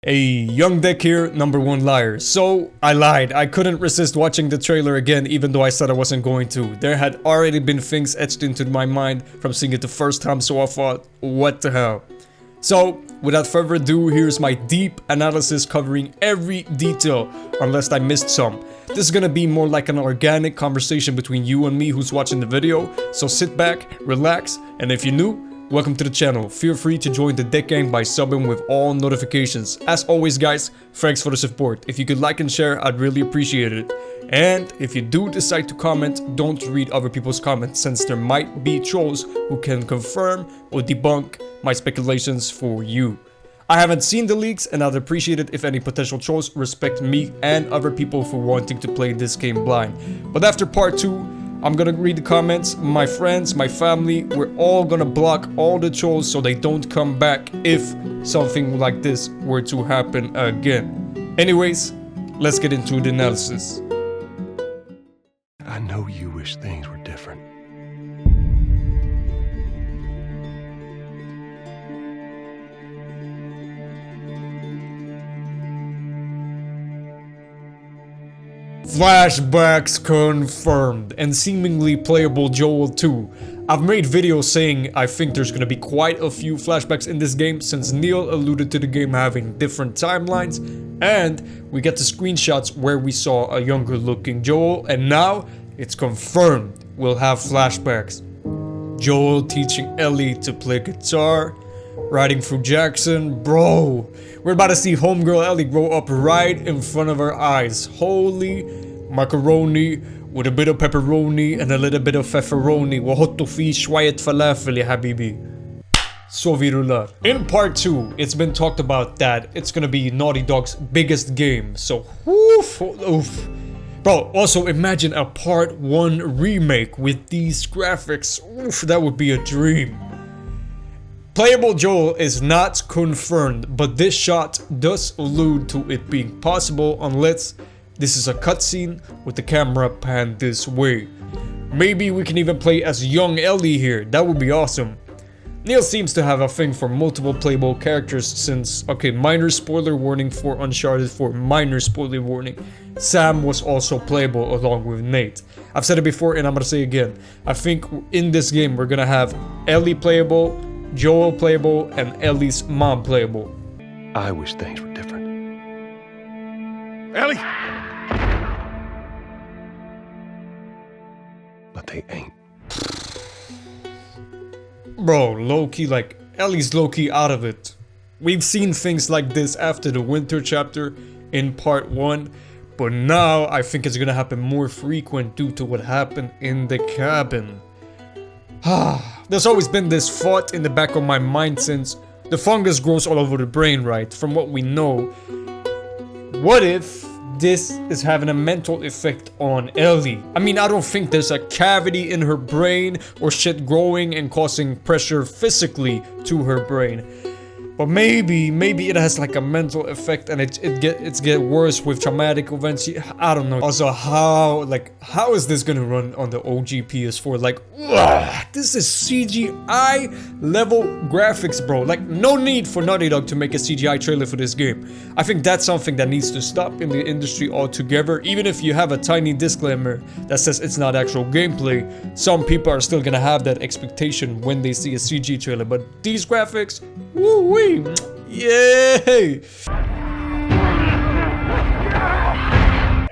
Hey, Young Dick here, #1 liar. So, I lied. I couldn't resist watching the trailer again even though I said I wasn't going to. There had already been things etched into my mind from seeing it the first time, so I thought, what the hell. So, without further ado, here's my deep analysis covering every detail, unless I missed some. This is gonna be more like an organic conversation between you and me who's watching the video, so sit back, relax, and if you're new, welcome to the channel. Feel free to join the Dick Gang by subbing with all notifications. As always guys, thanks for the support. If you could like and share, I'd really appreciate it. And if you do decide to comment, don't read other people's comments since there might be trolls who can confirm or debunk my speculations for you. I haven't seen the leaks and I'd appreciate it if any potential trolls respect me and other people for wanting to play this game blind. But after part 2, I'm gonna read the comments. My friends, my family, we're all gonna block all the trolls so they don't come back if something like this were to happen again. Anyways, let's get into the analysis. I know you wish things were different. Flashbacks confirmed, and seemingly playable Joel too. I've made videos saying I think there's gonna be quite a few flashbacks in this game since Neil alluded to the game having different timelines, and we get the screenshots where we saw a younger looking Joel, and now it's confirmed we'll have flashbacks. Joel teaching Ellie to play guitar, riding through Jackson, bro. We're about to see homegirl Ellie grow up right in front of our eyes. Holy macaroni with a bit of pepperoni and a little bit of pepperoni. Wahotto fi shwayet falafel ya habibi. So virular. In part 2, it's been talked about that it's gonna be Naughty Dog's biggest game. So oof. Bro, also imagine a part 1 remake with these graphics. Oof, that would be a dream. Playable Joel is not confirmed, but this shot does allude to it being possible unless this is a cutscene with the camera panned this way. Maybe we can even play as young Ellie here, that would be awesome. Neil seems to have a thing for multiple playable characters since, okay, minor spoiler warning for Uncharted 4, minor spoiler warning. Sam was also playable along with Nate. I've said it before and I'm gonna say it again. I think in this game we're gonna have Ellie playable, Joel playable, and Ellie's mom playable. I wish things were different. Ellie! But they ain't. Bro, low-key, like, Ellie's low-key out of it. We've seen things like this after the winter chapter in part 1, but now I think it's gonna happen more frequent due to what happened in the cabin. There's always been this thought in the back of my mind since the fungus grows all over the brain, right? From what we know. What if this is having a mental effect on Ellie? I mean, I don't think there's a cavity in her brain or shit growing and causing pressure physically to her brain. But maybe it has like a mental effect and it's get worse with traumatic events. I don't know. Also, how is this gonna run on the OG PS4? Like, ugh, this is CGI level graphics, bro. Like, no need for Naughty Dog to make a CGI trailer for this game. I think that's something that needs to stop in the industry altogether. Even if you have a tiny disclaimer that says it's not actual gameplay, some people are still gonna have that expectation when they see a CG trailer. But these graphics, woo-wee! Yay!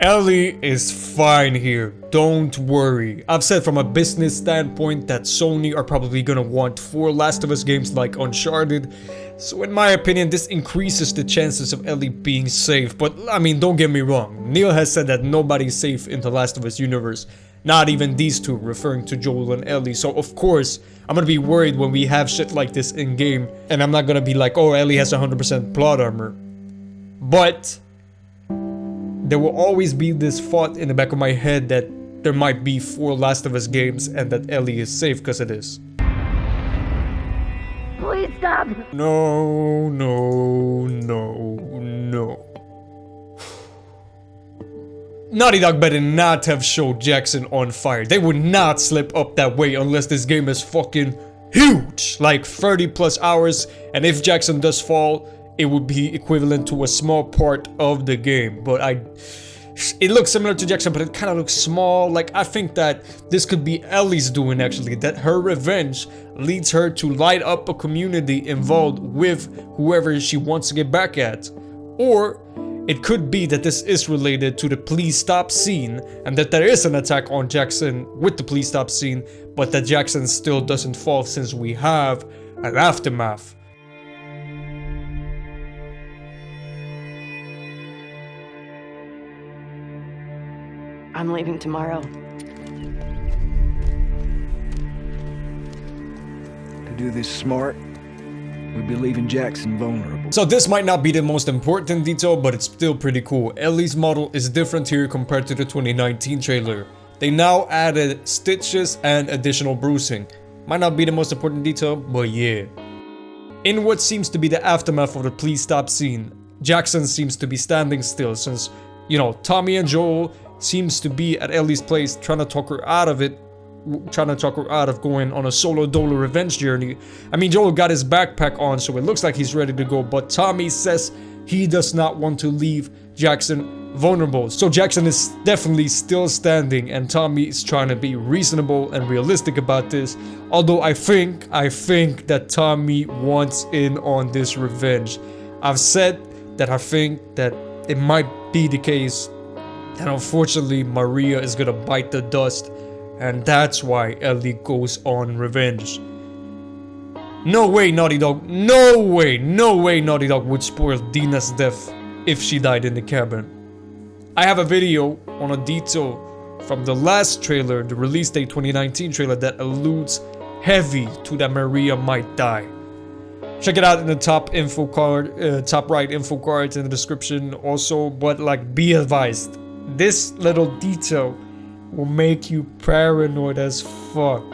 Ellie is fine here, don't worry. I've said from a business standpoint that Sony are probably gonna want 4 Last of Us games like Uncharted. So in my opinion, this increases the chances of Ellie being safe. But I mean, don't get me wrong. Neil has said that nobody's safe in the Last of Us universe. Not even these two, referring to Joel and Ellie. So of course, I'm gonna be worried when we have shit like this in game. And I'm not gonna be like, oh, Ellie has 100% plot armor. But there will always be this thought in the back of my head that there might be 4 Last of Us games and that Ellie is safe because it is. Please stop! No. Naughty Dog better not have showed Jackson on fire. They would not slip up that way unless this game is fucking huge. Like 30 plus hours, and if Jackson does fall, it would be equivalent to a small part of the game. But it looks similar to Jackson, but it kind of looks small. Like, I think that this could be Ellie's doing, actually, that her revenge leads her to light up a community involved with whoever she wants to get back at. Or it could be that this is related to the please stop scene, and that there is an attack on Jackson with the please stop scene, but that Jackson still doesn't fall since we have an aftermath. I'm leaving tomorrow. To do this smart, we'd be leaving Jackson vulnerable. So this might not be the most important detail, but it's still pretty cool. Ellie's model is different here compared to the 2019 trailer. They now added stitches and additional bruising. Might not be the most important detail, but yeah. In what seems to be the aftermath of the please stop scene, Jackson seems to be standing still since, you know, Tommy and Joel seems to be at Ellie's place trying to talk her out of it, trying to talk her out of going on a solo dolo revenge journey. I mean, Joel got his backpack on, so it looks like he's ready to go, but Tommy says he does not want to leave Jackson vulnerable. So Jackson is definitely still standing, and Tommy is trying to be reasonable and realistic about this. Although I think that Tommy wants in on this revenge. I've said that I think that it might be the case, and unfortunately Maria is gonna bite the dust, and that's why Ellie goes on revenge. No way Naughty Dog, no way Naughty Dog would spoil Dina's death if she died in the cabin. I have a video on a detail from the last trailer, the release date 2019 trailer, that alludes heavy to that Maria might die. Check it out in the top info card, top right info card in the description also, but like, be advised, this little detail will make you paranoid as fuck.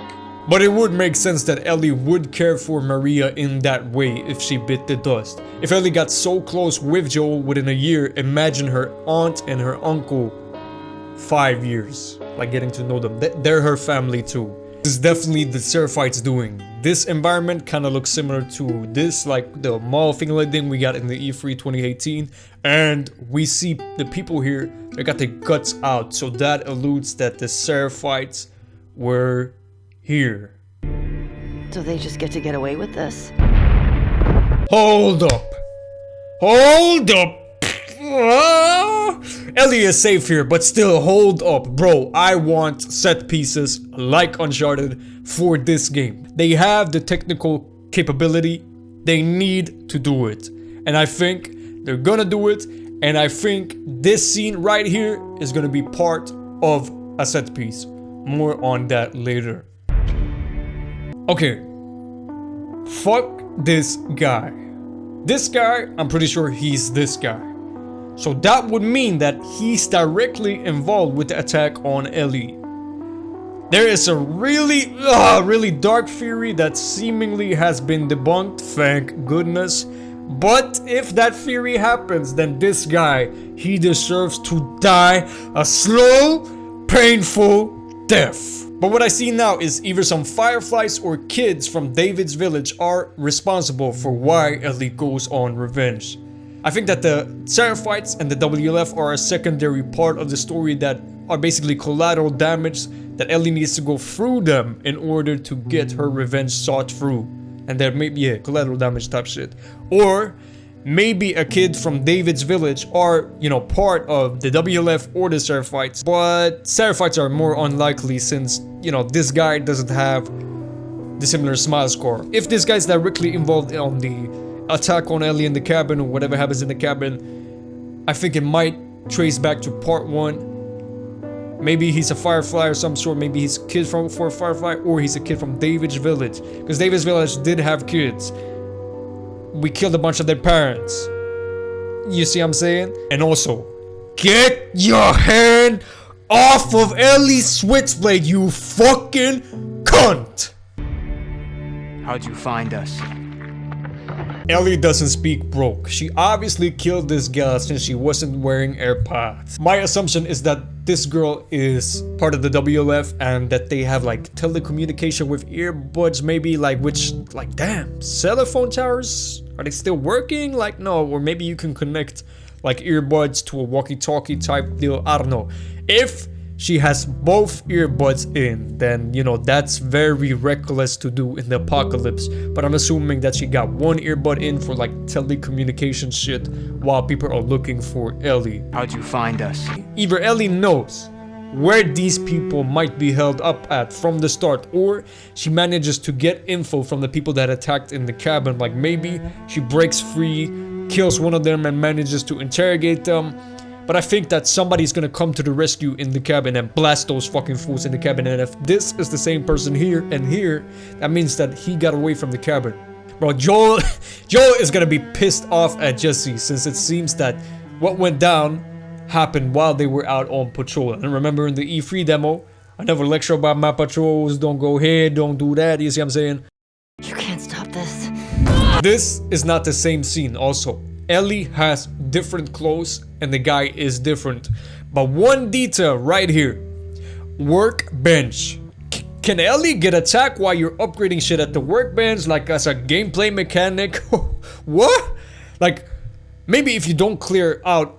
But it would make sense that Ellie would care for Maria in that way if she bit the dust. If Ellie got so close with Joel within a year, imagine her aunt and her uncle 5 years. Like, getting to know them. They're her family too. This is definitely the Seraphites doing. This environment kind of looks similar to this, like the mall thing we got in the E3 2018. And we see the people here, they got their guts out. So that alludes that the Seraphites were here. So they just get to get away with this? Hold up. Hold up. Ellie is safe here, but still, hold up, bro. I want set pieces like Uncharted for this game. They have the technical capability. They need to do it. And I think they're gonna do it. And I think this scene right here is gonna be part of a set piece. More on that later. Okay. Fuck this guy. This guy, I'm pretty sure he's this guy. So that would mean that he's directly involved with the attack on Ellie. There is a really dark theory that seemingly has been debunked, thank goodness. But if that theory happens, then this guy, he deserves to die a slow, painful death. But what I see now is either some Fireflies or kids from David's village are responsible for why Ellie goes on revenge. I think that the Seraphites and the WLF are a secondary part of the story that are basically collateral damage that Ellie needs to go through them in order to get her revenge sought through. And that maybe, yeah, collateral damage type shit. Or maybe a kid from David's village are, you know, part of the WLF or the Seraphites. But Seraphites are more unlikely since, you know, this guy doesn't have the similar smile score. If this guy's directly involved on the attack on Ellie in the cabin or whatever happens in the cabin, I think it might trace back to part 1. Maybe he's a Firefly or some sort. Maybe he's a kid for a Firefly, or he's a kid from David's village, because David's village did have kids. We killed a bunch of their parents. You see what I'm saying? And also, get your hand off of Ellie's switchblade, you fucking cunt! How'd you find us? Ellie doesn't speak broke. She obviously killed this girl since she wasn't wearing AirPods. My assumption is that this girl is part of the WLF and that they have like telecommunication with earbuds maybe, like, which, like, damn, cell phone towers? Are they still working? Like, no, or maybe you can connect like earbuds to a walkie-talkie type deal. I don't know. If she has both earbuds in, then, you know, that's very reckless to do in the apocalypse. But I'm assuming that she got one earbud in for like telecommunication shit while people are looking for Ellie. How'd you find us? Either Ellie knows where these people might be held up at from the start, or she manages to get info from the people that attacked in the cabin. Like maybe she breaks free, kills one of them and manages to interrogate them. But I think that somebody's gonna come to the rescue in the cabin and blast those fucking fools in the cabin. And if this is the same person here and here, that means that he got away from the cabin. Bro, Joel is gonna be pissed off at Jesse, since it seems that what went down happened while they were out on patrol. And remember in the E3 demo, I never lecture about my patrols, don't go here, don't do that, you see what I'm saying? You can't stop this. This is not the same scene also. Ellie has different clothes and the guy is different. But one detail right here. Workbench. Can Ellie get attacked while you're upgrading shit at the workbench, like as a gameplay mechanic? What? Like, maybe if you don't clear out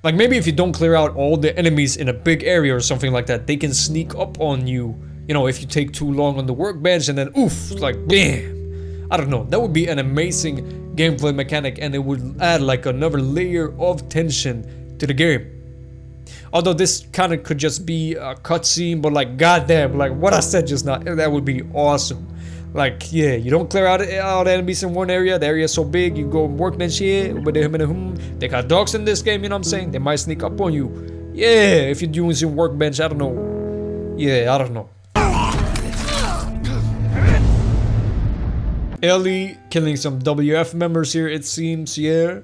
all the enemies in a big area or something like that, they can sneak up on you, you know, if you take too long on the workbench and then oof, like bam. I don't know, that would be an amazing gameplay mechanic and it would add like another layer of tension to the game. Although this kind of could just be a cutscene, but like goddamn, like what I said just now, that would be awesome. Like, yeah, you don't clear out enemies in one area, the area is so big, you go workbench here, they got dogs in this game, you know what I'm saying? They might sneak up on you. Yeah, if you're using workbench, I don't know. Yeah, I don't know. Ellie killing some WF members here, it seems, yeah.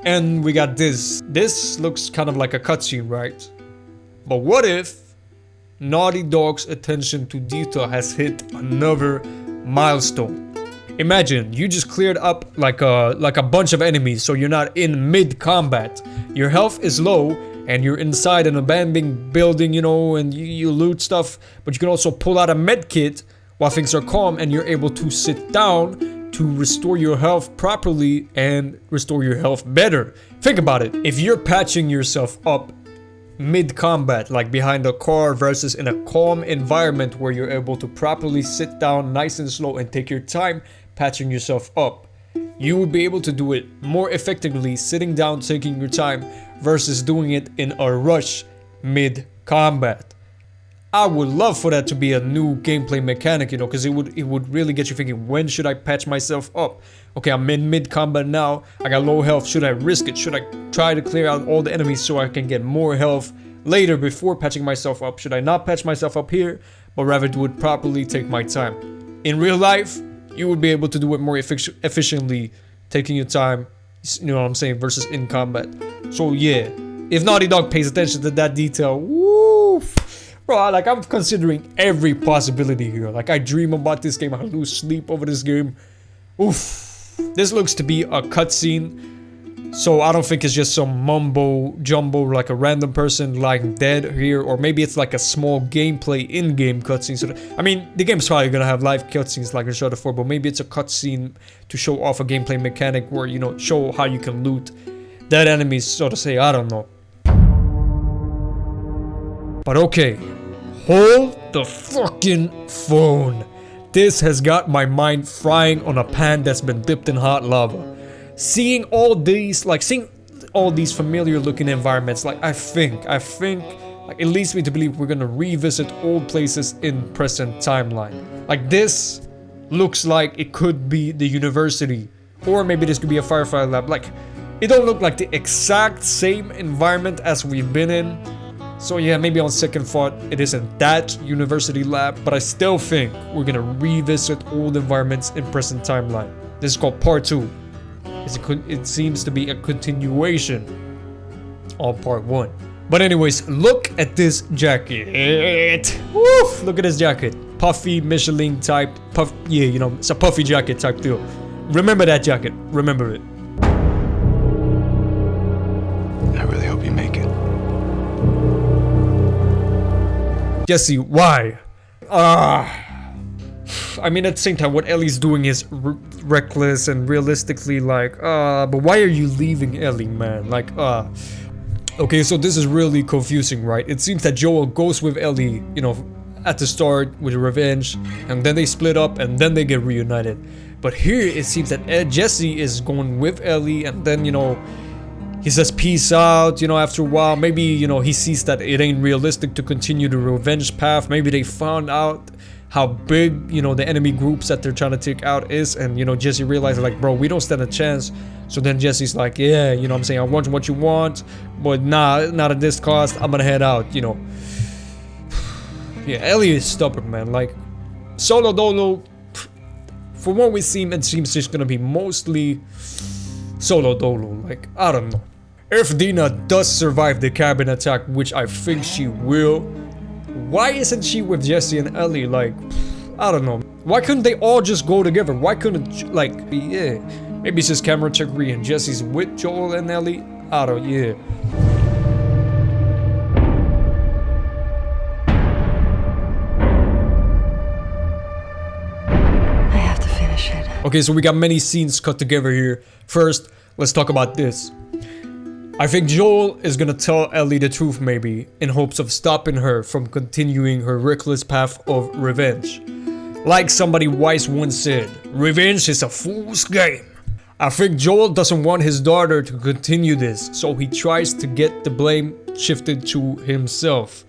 And we got this. This looks kind of like a cutscene, right? But what if Naughty Dog's attention to detail has hit another milestone? Imagine you just cleared up like a bunch of enemies, so you're not in mid-combat. Your health is low and you're inside an abandoned building, you know, and you loot stuff, but you can also pull out a med kit while things are calm and you're able to sit down to restore your health properly and restore your health better. Think about it. If you're patching yourself up mid-combat, like behind a car versus in a calm environment where you're able to properly sit down nice and slow and take your time patching yourself up, you would be able to do it more effectively sitting down taking your time versus doing it in a rush mid-combat. I would love for that to be a new gameplay mechanic, you know, because it would really get you thinking, when should I patch myself up? Okay, I'm in mid-combat now, I got low health, should I risk it? Should I try to clear out all the enemies so I can get more health later before patching myself up? Should I not patch myself up here, but rather do it properly, take my time? In real life, you would be able to do it more efficiently, taking your time, you know what I'm saying, versus in combat. So yeah, if Naughty Dog pays attention to that detail, woo! Bro, like I'm considering every possibility here. Like I dream about this game, I lose sleep over this game. Oof. This looks to be a cutscene, so I don't think it's just some mumbo jumbo like a random person lying dead here, or maybe it's like a small gameplay in-game cutscene. So I mean, the game's probably gonna have live cutscenes like I showed before, but maybe it's a cutscene to show off a gameplay mechanic where, you know, show how you can loot dead enemies, so to say. I don't know. But okay, hold the fucking phone. This has got my mind frying on a pan that's been dipped in hot lava. Seeing all these familiar looking environments, like I think, like it leads me to believe we're gonna revisit old places in present timeline. Like this looks like it could be the university, or maybe this could be a Firefly lab. Like it don't look like the exact same environment as we've been in. So yeah, maybe on second thought, it isn't that university lab, but I still think we're gonna revisit old environments in present timeline. This is called part 2. It seems to be a continuation on part 1. But anyways, look at this jacket. Woof! Look at this jacket. Puffy Michelin type, yeah, you know, it's a puffy jacket type deal. Remember that jacket. Remember it. I really hope you make it. Jesse, why? I mean, at the same time, what Ellie's doing is reckless and realistically like, but why are you leaving Ellie, man? Like, okay, so this is really confusing, right? It seems that Joel goes with Ellie, you know, at the start with revenge, and then they split up, and then they get reunited. But here, it seems that Jesse is going with Ellie, and then, you know, he says peace out, you know, after a while. Maybe, you know, he sees that it ain't realistic to continue the revenge path. Maybe they found out how big, you know, the enemy groups that they're trying to take out is, and, you know, Jesse realizes, like, bro, we don't stand a chance. So then Jesse's like, yeah, you know what I'm saying, I want what you want, but nah, not at this cost, I'm gonna head out, you know. Yeah, Ellie is stubborn, man. Like, solo dolo, for what we seem, it seems just gonna be mostly solo dolo. Like, I don't know. If Dina does survive the cabin attack, which I think she will, why isn't she with Jesse and Ellie? Like, I don't know. Why couldn't they all just go together? Why couldn't, like, yeah. Maybe it's just camera trickery and Jesse's with Joel and Ellie. I don't, yeah. I have to finish it. Okay, so we got many scenes cut together here. First, let's talk about this. I think Joel is gonna tell Ellie the truth, maybe, in hopes of stopping her from continuing her reckless path of revenge. Like somebody wise once said, revenge is a fool's game. I think Joel doesn't want his daughter to continue this, so he tries to get the blame shifted to himself.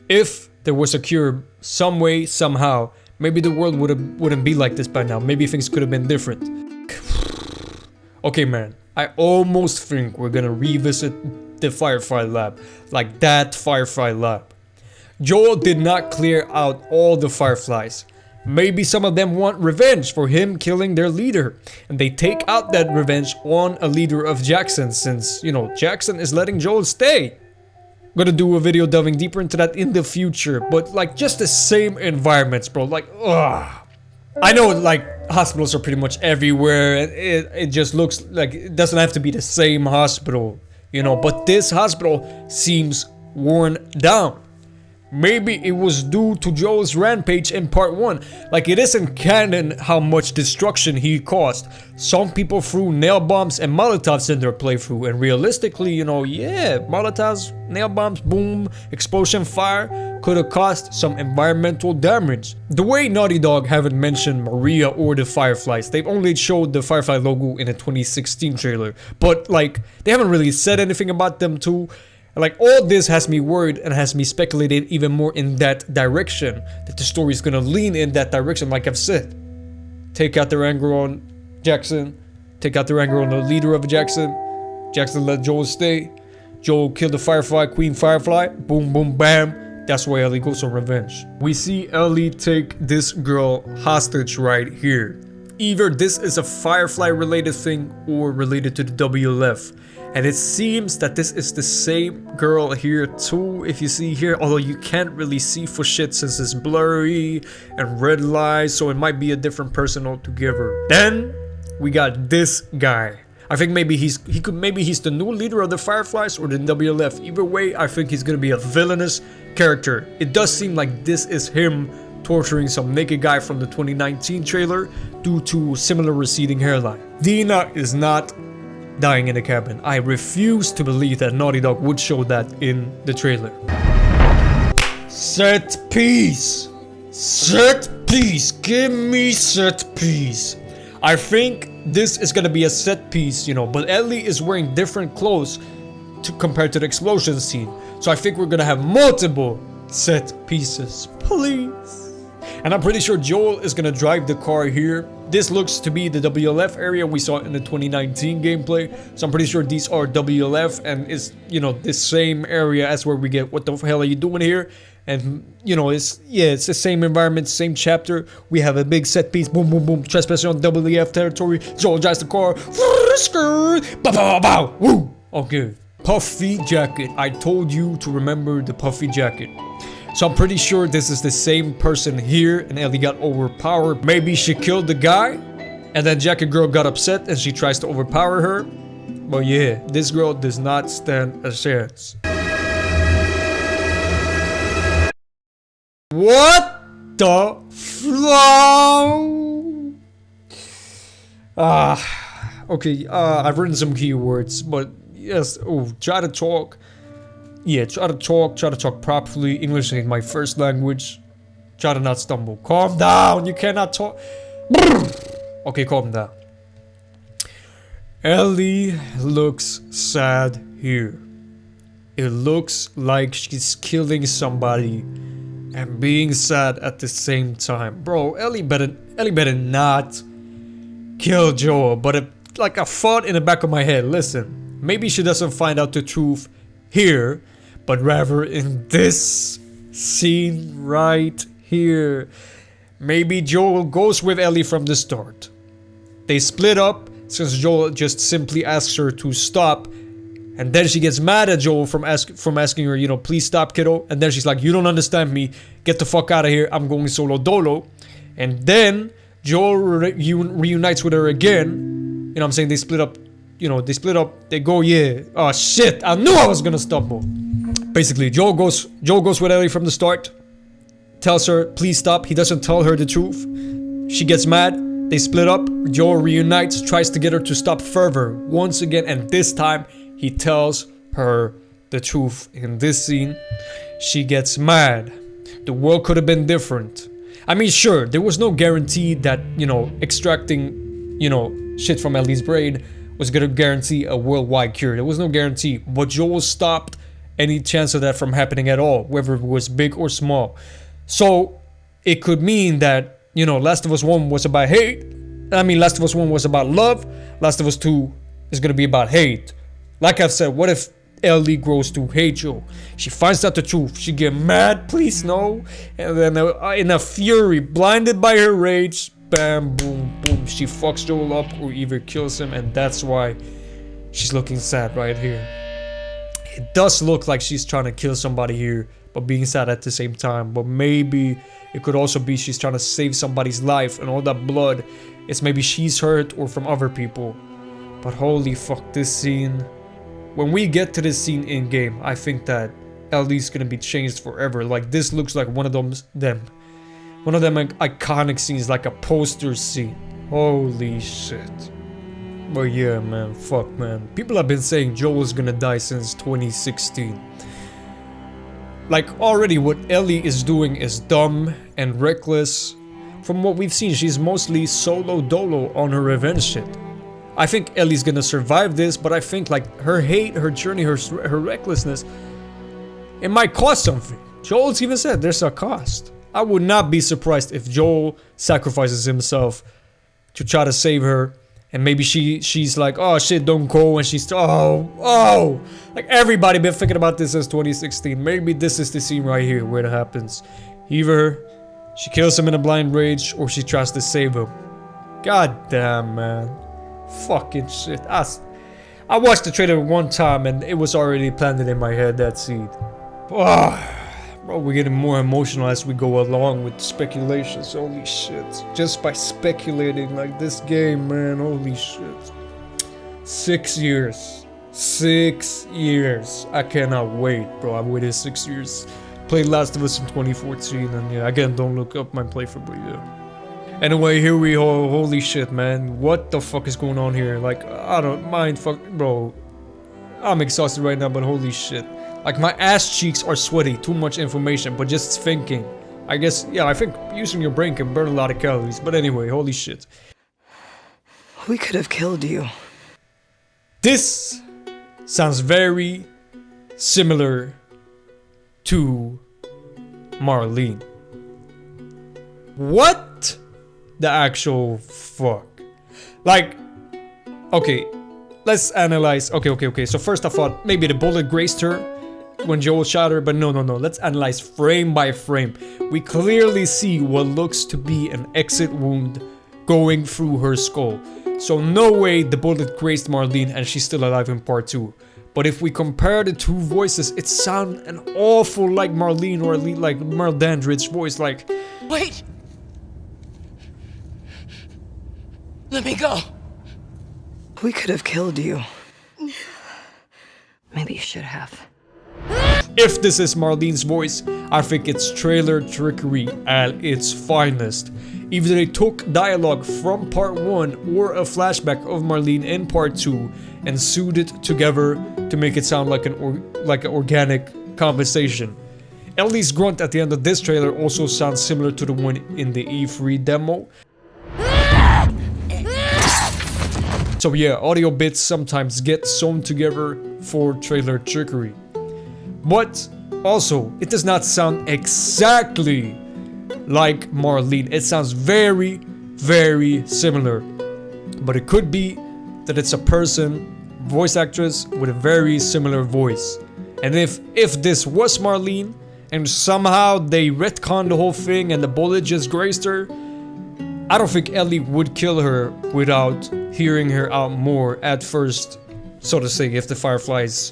If there was a cure, some way, somehow, maybe the world wouldn't be like this by now. Maybe things could have been different. Okay, man. I almost think we're gonna revisit the Firefly lab. Like that Firefly lab. Joel did not clear out all the Fireflies. Maybe some of them want revenge for him killing their leader. And they take out that revenge on a leader of Jackson, since, you know, Jackson is letting Joel stay. I'm gonna do a video delving deeper into that in the future. But like, just the same environments, bro. Like, ugh. I know, like, hospitals are pretty much everywhere, and it just looks like it doesn't have to be the same hospital, you know, but this hospital seems worn down. Maybe it was due to Joel's rampage in part 1. Like, it isn't canon how much destruction he caused. Some people threw nail bombs and Molotovs in their playthrough, and realistically, you know, yeah, Molotovs, nail bombs, boom, explosion, fire could have caused some environmental damage. The way Naughty Dog haven't mentioned Maria or the Fireflies, they've only showed the Firefly logo in a 2016 trailer, but like, they haven't really said anything about them too. Like, all this has me worried and has me speculated even more in that direction, that the story is gonna lean in that direction. Like I've said, take out their anger on Jackson, take out their anger on the leader of Jackson. Jackson let Joel stay. Joel killed the Firefly, Queen Firefly. Boom, boom, bam. That's why Ellie goes on revenge. We see Ellie take this girl hostage right here. Either this is a Firefly related thing or related to the WLF. And it seems that this is the same girl here too, if you see here, although you can't really see for shit since it's blurry and red lights, so it might be a different person altogether. Then we got this guy. I think maybe he's the new leader of the Fireflies or the WLF. Either way, I think he's gonna be a villainous character. It does seem like this is him torturing some naked guy from the 2019 trailer due to similar receding hairline. Dina is not dying in the cabin. I refuse to believe that Naughty Dog would show that in the trailer. Set piece! Set piece! Give me set piece! I think this is gonna be a set piece, you know, but Ellie is wearing different clothes compared to the explosion scene. So I think we're gonna have multiple set pieces. Please! And I'm pretty sure Joel is gonna drive the car here. This looks to be the WLF area we saw in the 2019 gameplay. So I'm pretty sure these are WLF and it's, you know, this same area as where we get what the hell are you doing here? And, you know, it's the same environment, same chapter. We have a big set piece, boom, boom, boom, trespassing on WLF territory. Joel drives the car. Bow, bow, bow, woo. Okay, puffy jacket. I told you to remember the puffy jacket. So I'm pretty sure this is the same person here and Ellie got overpowered. Maybe she killed the guy And then jacket girl got upset and she tries to overpower her. But yeah, this girl does not stand a chance. What the flow? Okay, I've written some keywords, but yes, try to talk. Yeah, try to talk properly. English ain't my first language. Try to not stumble. Calm down, you cannot talk. Okay, calm down. Ellie looks sad here. It looks like she's killing somebody and being sad at the same time. Bro, Ellie better not kill Joel. But like a thought in the back of my head, listen, maybe she doesn't find out the truth here, but rather in this scene right here. Maybe Joel goes with Ellie from the start. They split up since Joel just simply asks her to stop. And then she gets mad at Joel from asking her, you know, please stop, kiddo. And then she's like, you don't understand me. Get the fuck out of here. I'm going solo dolo. And then Joel reunites with her again. You know what I'm saying? They split up. You know, they split up. They go, yeah. Oh, shit. I knew I was gonna stumble. Basically, Joel goes with Ellie from the start. Tells her, please stop. He doesn't tell her the truth. She gets mad. They split up. Joel reunites. Tries to get her to stop further. Once again. And this time, he tells her the truth. In this scene, she gets mad. The world could have been different. I mean, sure, there was no guarantee that, you know, extracting, you know, shit from Ellie's brain was gonna guarantee a worldwide cure. There was no guarantee. But Joel stopped any chance of that from happening at all, whether it was big or small. So, it could mean that, you know, Last of Us 1 was about hate. I mean, Last of Us 1 was about love. Last of Us 2 is gonna be about hate. Like I've said, what if Ellie grows to hate Joel? She finds out the truth. She get mad, please no. And then in a fury, blinded by her rage, bam, boom, boom, she fucks Joel up or either kills him. And that's why she's looking sad right here. It does look like she's trying to kill somebody here, but being sad at the same time. But maybe it could also be she's trying to save somebody's life, and all that blood, it's maybe she's hurt or from other people. But holy fuck, this scene. When we get to this scene in game, I think that Ellie's gonna be changed forever. Like, this looks like one of them iconic scenes, like a poster scene. Holy shit. But yeah, man, fuck, man. People have been saying Joel's gonna die since 2016. Like, already what Ellie is doing is dumb and reckless. From what we've seen, she's mostly solo dolo on her revenge shit. I think Ellie's gonna survive this, but I think like her hate, her journey, her recklessness, it might cost something. Joel's even said there's a cost. I would not be surprised if Joel sacrifices himself to try to save her, and maybe she's like, oh shit, don't go, and she's like everybody been thinking about this since 2016. Maybe this is the scene right here where it happens. Either she kills him in a blind rage or she tries to save him. God damn, man. Fucking shit. I watched the trailer one time and it was already planted in my head, that scene. Bro, we're getting more emotional as we go along with speculations. Holy shit. Just by speculating like this game, man. Holy shit. 6 years. 6 years. I cannot wait, bro. I've waited 6 years. Played Last of Us in 2014, and yeah, again, don't look up my playthrough, but yeah. Anyway, here we go. Holy shit, man. What the fuck is going on here? Like, I don't mind, bro. I'm exhausted right now, but holy shit. Like, my ass cheeks are sweaty. Too much information, but just thinking. I guess, yeah, I think using your brain can burn a lot of calories. But anyway, holy shit. We could have killed you. This sounds very similar to Marlene. What the actual fuck? Like, okay, let's analyze. Okay. So first I thought maybe the bullet grazed her when Joel shot her, but no. Let's analyze frame by frame. We clearly see what looks to be an exit wound going through her skull. So no way the bullet grazed Marlene and she's still alive in part 2. But if we compare the two voices, it sounds an awful like Marlene, or at least like Merle Dandridge's voice. Like, Wait! Let me go. We could have killed you. Maybe you should have. If this is Marlene's voice, I think it's trailer trickery at its finest. Either they took dialogue from part 1 or a flashback of Marlene in part 2 and sewed it together to make it sound like an organic conversation. Ellie's grunt at the end of this trailer also sounds similar to the one in the E3 demo. So yeah, audio bits sometimes get sewn together for trailer trickery. But also, it does not sound exactly like Marlene. It sounds very, very similar. But it could be that it's a person, voice actress, with a very similar voice. And if this was Marlene, and somehow they retconned the whole thing and the bullet just grazed her, I don't think Ellie would kill her without hearing her out more at first, so to say, if the Fireflies,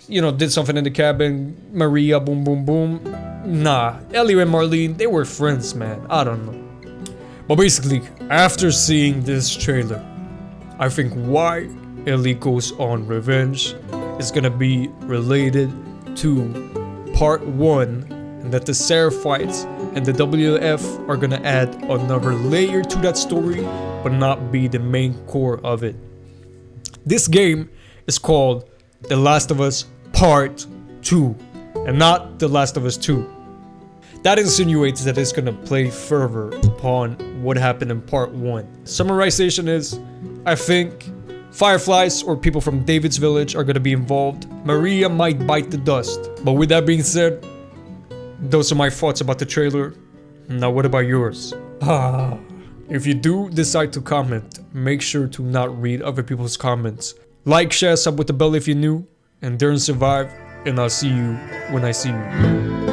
you know, did something in the cabin, Maria, boom, boom, boom. Nah, Ellie and Marlene, they were friends, man. I don't know. But basically, after seeing this trailer, I think why Ellie goes on revenge is gonna be related to part 1, and that the Seraphites and the WLF are gonna add another layer to that story, but not be the main core of it. This game is called The Last of Us Part 2, and not The Last of Us 2. That insinuates that it's gonna play further upon what happened in part 1. Summarization is, I think Fireflies or people from David's village are gonna be involved. Maria might bite the dust. But with that being said, those are my thoughts about the trailer. Now what about yours? If you do decide to comment, make sure to not read other people's comments. Like, share, sub with the bell if you're new, and dare and survive, and I'll see you when I see you.